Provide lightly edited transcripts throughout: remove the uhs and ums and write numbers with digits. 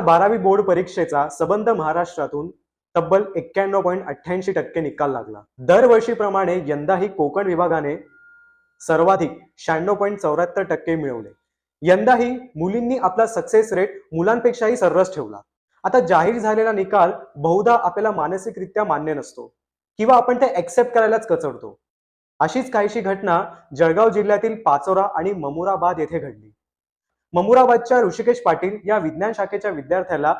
12वी बोर्ड परीक्षेचा सबंध महाराष्ट्रातून तब्बल 91.88% निकाल लागला। दरवर्षीप्रमाणे यंदाही कोकण विभागाने सर्वाधिक 96.74% मिळवले। यंदाही मुलींनी आपला सक्सेस रेट मुलांपेक्षाही सर्रास ठेवला। आता जाहीर झालेला निकाल बहुधा आपल्याला मानसिकरित्या मान्य नसतो किंवा आपण ते ऍक्सेप्ट करायलाच कचरतो। अशीच काहीशी घटना जळगाव जिल्ह्यातील पाचोरा आणि ममुराबाद येथे घडली। ममुराबादच्या ऋषिकेश पाटील या विज्ञान शाखेच्या विद्यार्थ्याला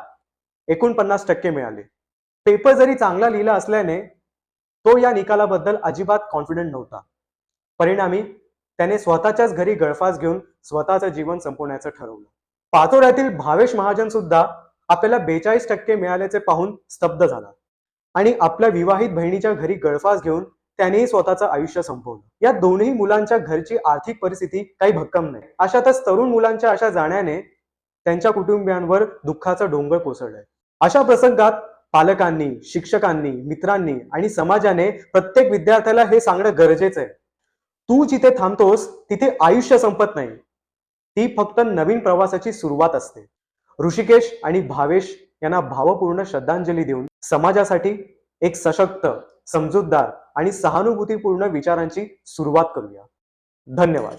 49% मिळाले। पेपर जरी चांगला लिहिला असल्याने तो या निकालाबद्दल अजिबात कॉन्फिडंट नव्हता। परिणामी त्याने स्वतःच्याच घरी गळफास घेऊन स्वतःचं जीवन संपवण्याचं ठरवलं। पाचोऱ्यातील भावेश महाजन सुद्धा आपल्याला 42% मिळाल्याचे पाहून स्तब्ध झाला आणि आपल्या विवाहित बहिणीच्या घरी गळफास घेऊन त्यानेही स्वतःचं आयुष्य संपवलं। या दोन्ही मुलांच्या घरची आर्थिक परिस्थिती काही भक्कम नाही। अशातच तरुण मुलांच्या अशा जाण्याने त्यांच्या कुटुंबियांवर दुःखाचा डोंगर कोसळलाय। अशा प्रसंगात पालकांनी, शिक्षकांनी, मित्रांनी आणि समाजाने प्रत्येक विद्यार्थ्याला हे सांगणं गरजेचं आहे, तू जिथे थांबतोस तिथे आयुष्य संपत नाही, ती फक्त नवीन प्रवासाची सुरुवात असते। ऋषिकेश आणि भावेश यांना भावपूर्ण श्रद्धांजली देऊन समाजासाठी एक सशक्त, समजूतदार आणि सहानुभूतीपूर्ण विचारांची सुरुवात करूया। धन्यवाद।